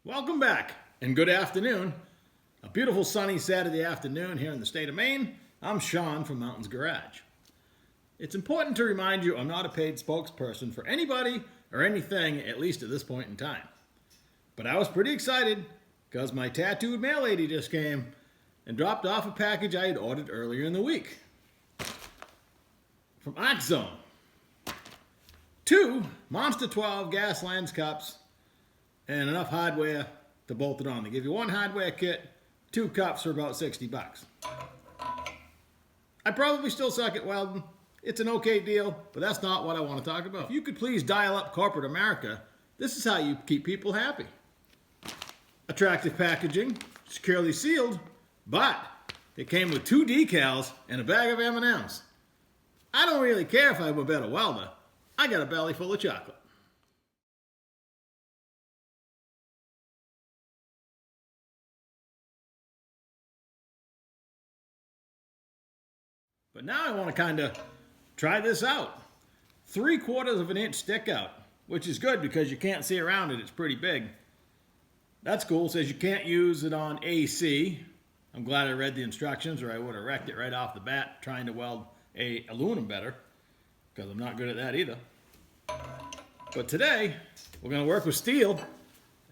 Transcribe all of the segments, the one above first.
Welcome back and good afternoon. A beautiful sunny Saturday afternoon here in the state of Maine. I'm Sean from Mountains Garage. It's important to remind you I'm not a paid spokesperson for anybody or anything, at least at this point in time. But I was pretty excited because my tattooed mail lady just came and dropped off a package I had ordered earlier in the week. From ArcZone. 2 Monster 12 gas lens cups and enough hardware to bolt it on. They give you 1 hardware kit, 2 cups for about 60 bucks. I probably still suck at welding. It's an okay deal, but that's not what I want to talk about. If you could please dial up corporate America, this is how you keep people happy. Attractive packaging, securely sealed, but they came with 2 decals and a bag of M&Ms. I don't really care if I'm a better welder. I got a belly full of chocolate. But now I want to kind of try this out. 3/4 of an inch stick out, which is good because you can't see around it. It's pretty big. That's cool. It says you can't use it on AC. I'm glad I read the instructions or I would have wrecked it right off the bat trying to weld a aluminum better because I'm not good at that either. But today we're going to work with steel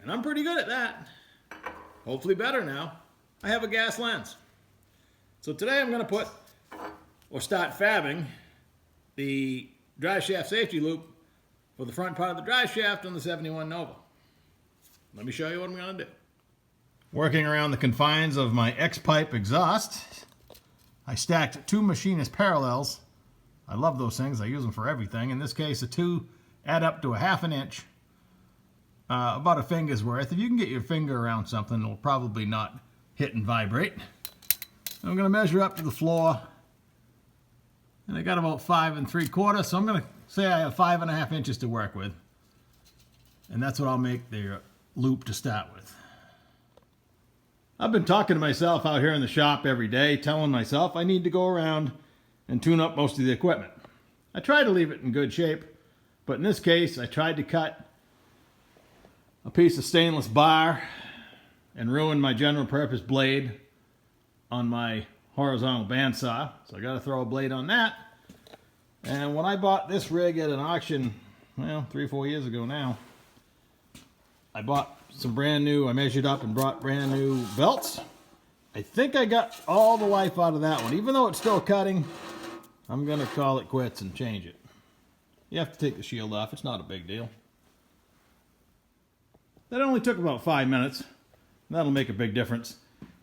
and I'm pretty good at that. Hopefully better now. I have a gas lens. So today I'm going to start fabbing the driveshaft safety loop for the front part of the driveshaft on the 71 Nova. Let me show you what I'm going to do. Working around the confines of my X-pipe exhaust, I stacked 2 machinist parallels. I love those things. I use them for everything. In this case, the 2 add up to a 1/2 inch, about a finger's worth. If you can get your finger around something, it'll probably not hit and vibrate. I'm going to measure up to the floor. And I got about 5 3/4, so I'm going to say I have 5 1/2 inches to work with. And that's what I'll make the loop to start with. I've been talking to myself out here in the shop every day, telling myself I need to go around and tune up most of the equipment. I try to leave it in good shape, but in this case, I tried to cut a piece of stainless bar and ruin my general purpose blade on my horizontal bandsaw, so I got to throw a blade on that. And when I bought this rig at an auction, well, 3-4 years ago now, I bought some brand new, I measured up and brought brand new belts. I think I got all the life out of that one. Even though it's still cutting, I'm going to call it quits and change it. You have to take the shield off, it's not a big deal. That only took about 5 minutes. That'll make a big difference.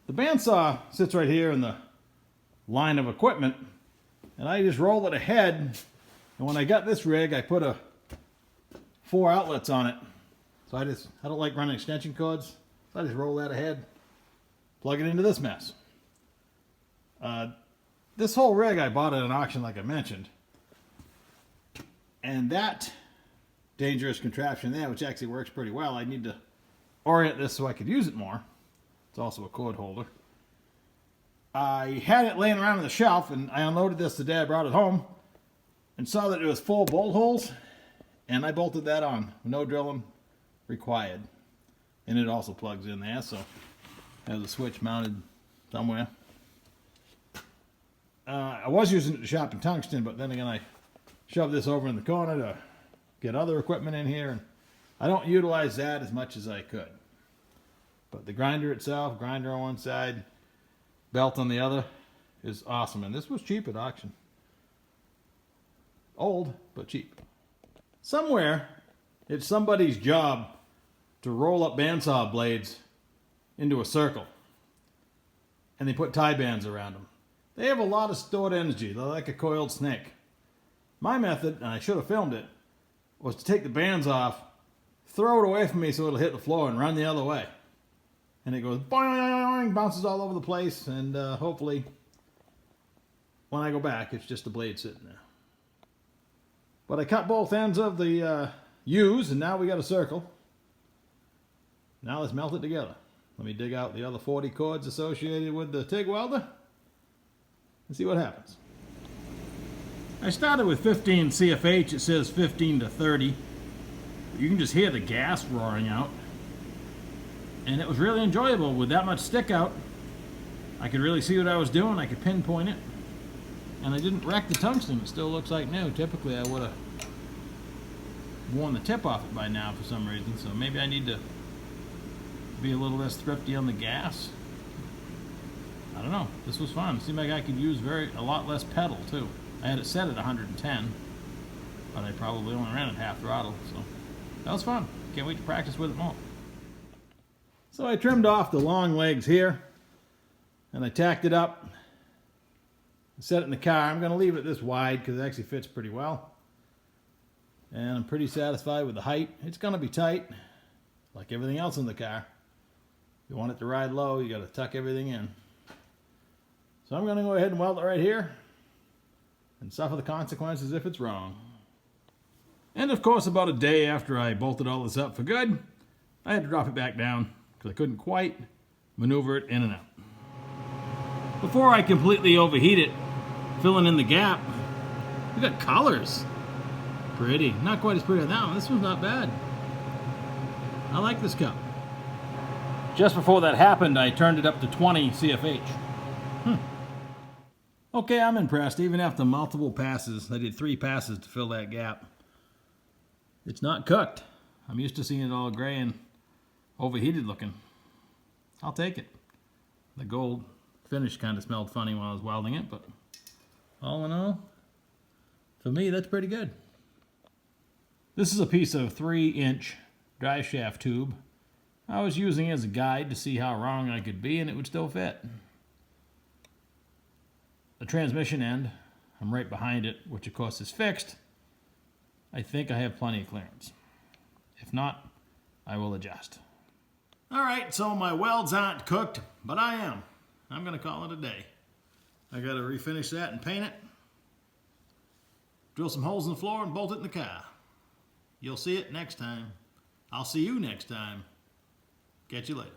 The bandsaw sits right here in the line of equipment, and I just roll it ahead. And when I got this rig, I put 4 outlets on it. So I don't like running extension cords, so I just roll that ahead, plug it into this mess. This whole rig I bought at an auction, like I mentioned, and that dangerous contraption there, which actually works pretty well, I need to orient this so I could use it more. It's also a cord holder. I had it laying around on the shelf, and I unloaded this the day I brought it home and saw that it was 4 bolt holes, and I bolted that on. No drilling required. And it also plugs in there, so has a switch mounted somewhere. I was using it to sharpen tungsten, but then again I shoved this over in the corner to get other equipment in here, and I don't utilize that as much as I could. But the grinder itself, grinder on one side, belt on the other, is awesome. And this was cheap at auction. Old, but cheap. Somewhere, it's somebody's job to roll up bandsaw blades into a circle. And they put tie bands around them. They have a lot of stored energy. They're like a coiled snake. My method, and I should have filmed it, was to take the bands off, throw it away from me so it'll hit the floor and run the other way. And it goes boing, bounces all over the place, and hopefully when I go back it's just a blade sitting there. But I cut both ends of the U's, and now we got a circle. Now let's melt it together. Let me dig out the other 40 cords associated with the TIG welder and see what happens. I started with 15 CFH. It says 15 to 30. You can just hear the gas roaring out. And it was really enjoyable. With that much stick out, I could really see what I was doing. I could pinpoint it. And I didn't wreck the tungsten. It still looks like new. Typically I would have worn the tip off it by now for some reason. So maybe I need to be a little less thrifty on the gas. I don't know. This was fun. Seemed like I could use a lot less pedal too. I had it set at 110, but I probably only ran at half throttle. So that was fun. Can't wait to practice with it more. So I trimmed off the long legs here, and I tacked it up, set it in the car. I'm going to leave it this wide because it actually fits pretty well. And I'm pretty satisfied with the height. It's going to be tight, like everything else in the car. If you want it to ride low, you got to tuck everything in. So I'm going to go ahead and weld it right here and suffer the consequences if it's wrong. And of course, about a day after I bolted all this up for good, I had to drop it back down because I couldn't quite maneuver it in and out. Before I completely overheat it, filling in the gap, we got colors. Pretty. Not quite as pretty as that one. This one's not bad. I like this cup. Just before that happened, I turned it up to 20 CFH. Okay, I'm impressed. Even after multiple passes, I did 3 passes to fill that gap. It's not cooked. I'm used to seeing it all gray and overheated looking. I'll take it. The gold finish kind of smelled funny while I was welding it, but all in all, for me, that's pretty good. This is a piece of 3-inch Driveshaft tube. I was using it as a guide to see how wrong I could be, and it would still fit. The transmission end, I'm right behind it, which of course is fixed. I think I have plenty of clearance. If not, I will adjust. Alright, so my welds aren't cooked, but I am. I'm going to call it a day. I got to refinish that and paint it. Drill some holes in the floor and bolt it in the car. You'll see it next time. I'll see you next time. Catch you later.